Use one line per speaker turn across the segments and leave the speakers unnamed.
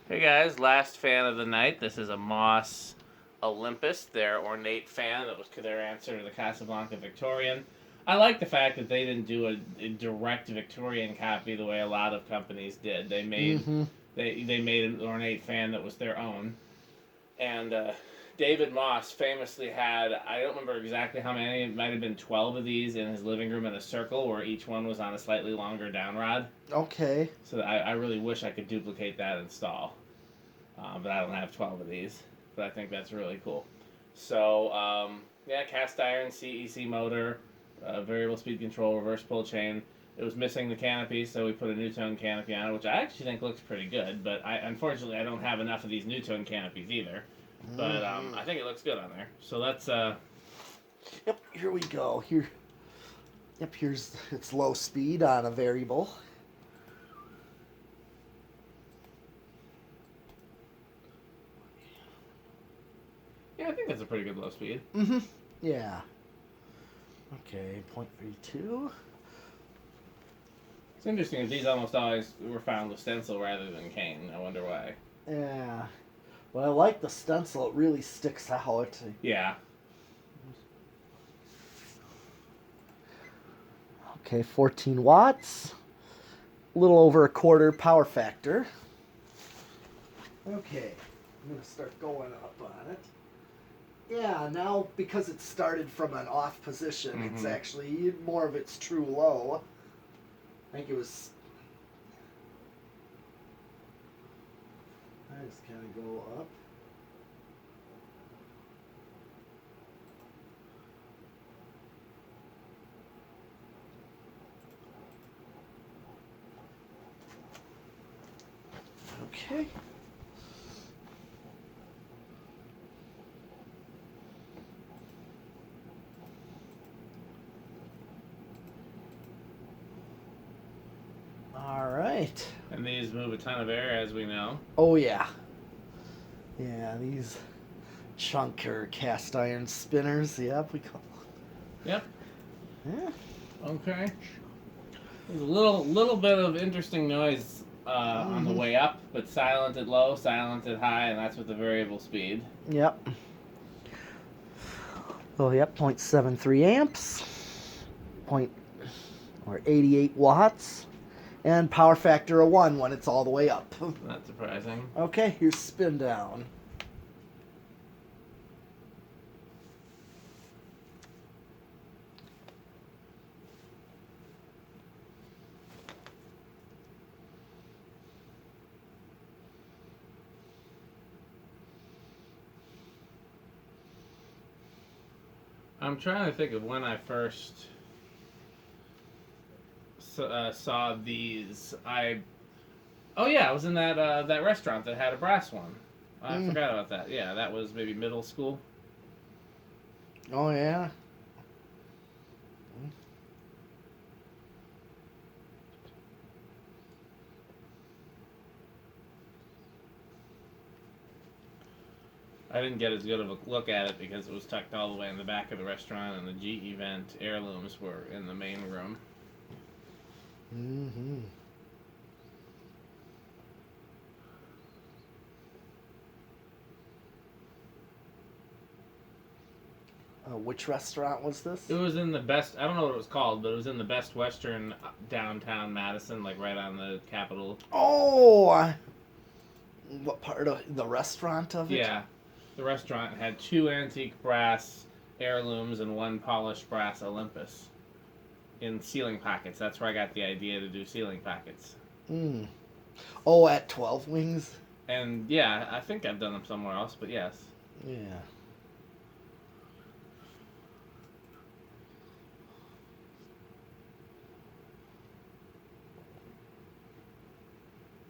Hey guys, last fan of the night. This is a Moss Olympus, their ornate fan. That was their answer to the Casablanca Victorian. I like the fact that they didn't do a direct Victorian copy the way a lot of companies did.
Mm-hmm.
They made an ornate fan that was their own. And David Moss famously had, I don't remember exactly how many, it might have been 12 of these in his living room in a circle where each one was on a slightly longer downrod.
Okay.
So I really wish I could duplicate that install. But I don't have 12 of these. But I think that's really cool. So, yeah, cast iron CEC motor, variable speed control, reverse pull chain. It was missing the canopy, so we put a new-tone canopy on it, which I actually think looks pretty good. But unfortunately, I don't have enough of these new-tone canopies either. But I think it looks good on there. So let's.
Yep. Here we go. Here. Yep. Here's it's low speed on a variable.
Yeah, I think that's a pretty good low speed.
Mm-hmm. Yeah. Okay. 0.32.
It's interesting that these almost always were found with stencil rather than cane. I wonder why.
Yeah. Well, I like the stencil. It really sticks out.
Yeah.
Okay. 14 watts. A little over a quarter power factor. Okay. I'm gonna start going up on it. Yeah, now because it started from an off position, it's actually more of its true low. I think it was. I just kind of go up. Okay. All right.
And these move a ton of air, as we know.
Oh yeah. Yeah, these chunker cast iron spinners. Yep, we call.
Yep.
Yeah.
Okay. There's a little bit of interesting noise on the way up, but silent at low, silent at high, and that's with the variable speed.
Yep. Oh, yep. 0.73 amps. Point or 88 watts. And power factor of 1 when it's all the way up.
Not surprising.
Okay, here's spin down.
I'm trying to think of when I first saw these. Oh yeah, I was in that restaurant that had a brass one. I forgot about that. Yeah, that was maybe middle school.
Oh, yeah.
I didn't get as good of a look at it because it was tucked all the way in the back of the restaurant, and the G event heirlooms were in the main room.
Mm-hmm. Which restaurant was this?
It was in the best. I don't know what it was called, but it was in the Best Western downtown Madison, like right on the Capitol.
Oh, what part of the restaurant of it?
Yeah, the restaurant had 2 antique brass heirlooms and 1 polished brass Olympus in ceiling pockets. That's where I got the idea to do ceiling pockets.
Mm. Oh, at 12 Wings?
And yeah, I think I've done them somewhere else, but yes.
Yeah.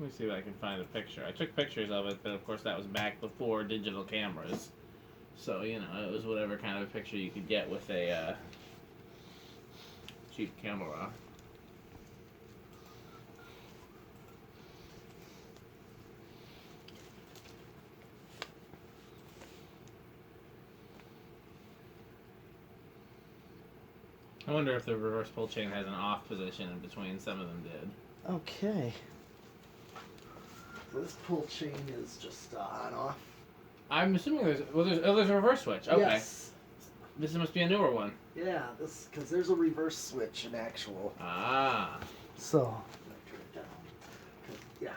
Let me see if I can find a picture. I took pictures of it, but of course that was back before digital cameras. So, you know, it was whatever kind of picture you could get with a cheap camera. I wonder if the reverse pull chain has an off position in between. Some of them did.
Okay. So this pull chain is just on off.
I'm assuming there's a reverse switch. Okay.
Yes.
This must be a newer one.
Yeah, because there's a reverse switch in actual.
Ah.
So, turn it down. Yeah,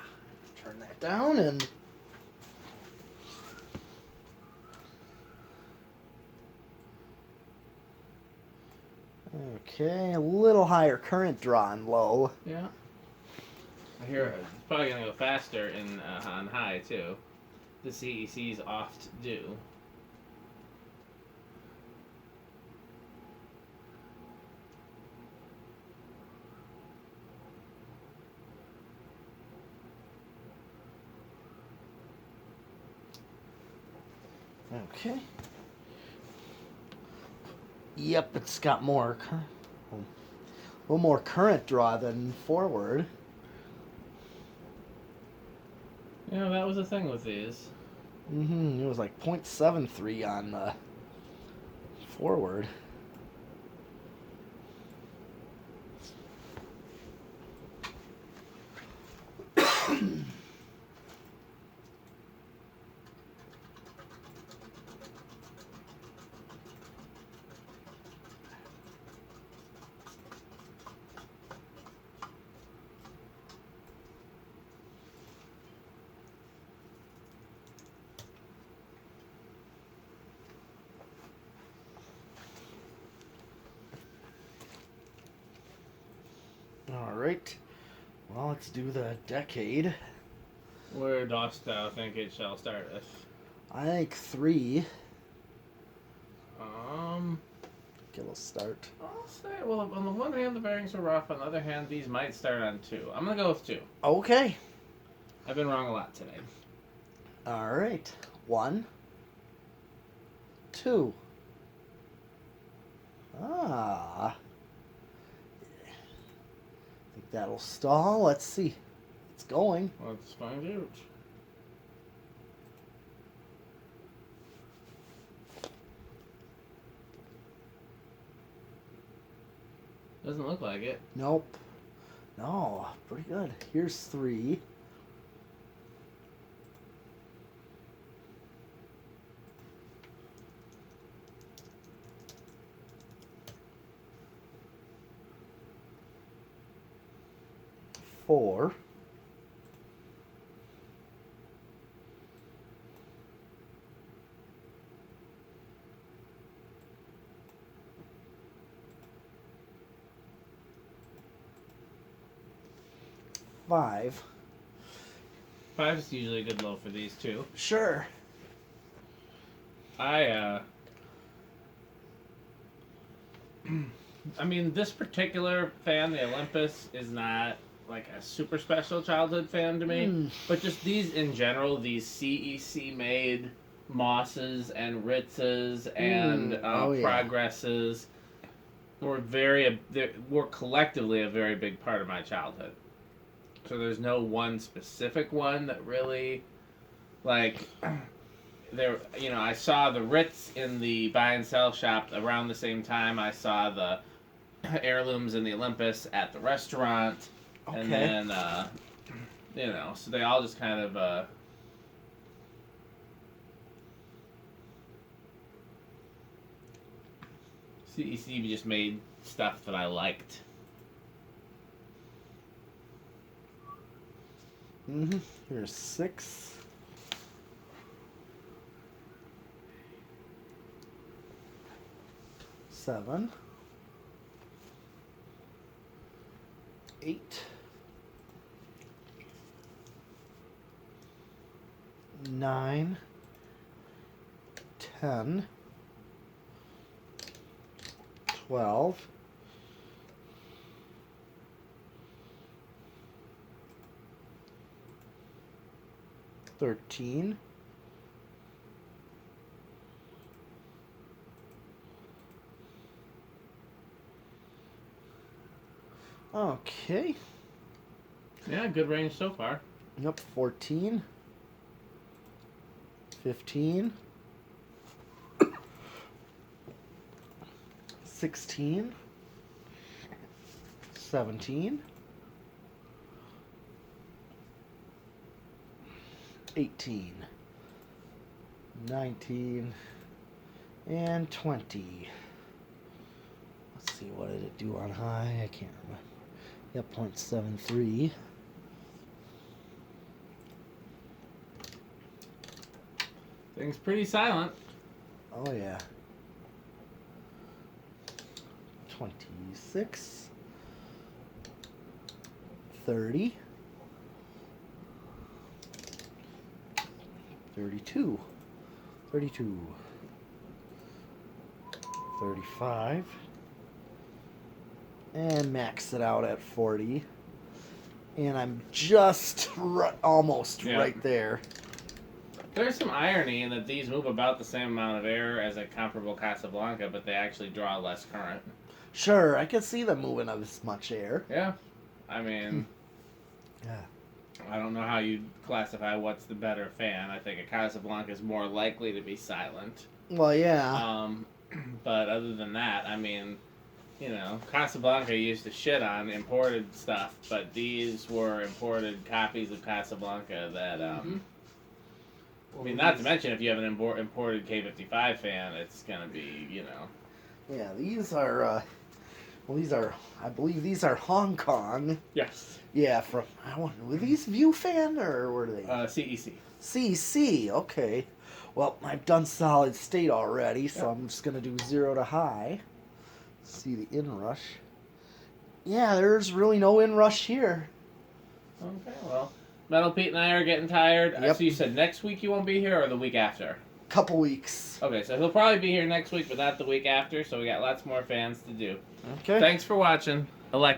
turn that down and. Okay, a little higher current draw on low.
Yeah. I hear it's probably gonna go faster on high too. The CECs oft do.
Okay. Yep, it's got more, a little more current draw than forward.
Yeah, that was the thing with these.
It was like 0.73 on the forward. All right. Well, let's do the decade.
Where dost thou think it shall starteth?
I think 3.
Okay,
let's start.
I'll say, well, on the one hand, the bearings are rough. On the other hand, these might start on 2. I'm gonna go with 2.
Okay.
I've been wrong a lot today.
All right. 1, 2. I think that'll stall. Let's see. It's going.
Let's find out. Doesn't look like it.
Nope. No, pretty good. Here's 3. Four. 5.
5 is usually a good low for these too.
Sure.
I mean, this particular fan, the Olympus, is not like a super special childhood fan to me. But just these in general, these CEC made Mosses and Ritzes and Progresses were collectively a very big part of my childhood. So there's no one specific one that really, like, I saw the Ritz in the buy and sell shop around the same time I saw the heirlooms in the Olympus at the restaurant. Okay. And then, so they all just kind of, CEC just made stuff that I liked.
Here's 6. 7. 8. 9. 10. 12. 13. 'Okay.
Yeah, good range so far.
Yep, 14. 15. 16. 17. 18, 19, and 20. Let's see, what did it do on high? I can't remember. Yep, 0.73.
Thing's pretty silent.
Oh, yeah. 26, 30, 32, 32, 35, and max it out at 40. And I'm just almost
Yeah.
right there.
There's some irony in that these move about the same amount of air as a comparable Casablanca, but they actually draw less current.
Sure, I can see them moving of this much air.
Yeah. I mean,
Yeah.
I don't know how you classify what's the better fan. I think a Casablanca is more likely to be silent.
Well, yeah.
But other than that, I mean, you know, Casablanca used to shit on imported stuff, but these were imported copies of Casablanca that, I mean, not to mention if you have an imported K55 fan, it's gonna be, you know.
Yeah, these are, I believe these are Hong Kong.
Yes.
Yeah, were these View Fan or were they?
CEC.
CC, okay. Well, I've done solid state already, so I'm just going to do 0 to high. See the inrush. Yeah, there's really no inrush here.
Okay, well, Metal Pete and I are getting tired.
Yep.
So you said next week you won't be here, or the week after?
Couple weeks.
Okay, so he'll probably be here next week, but not the week after, so we got lots more fans to do.
Okay.
Thanks for watching.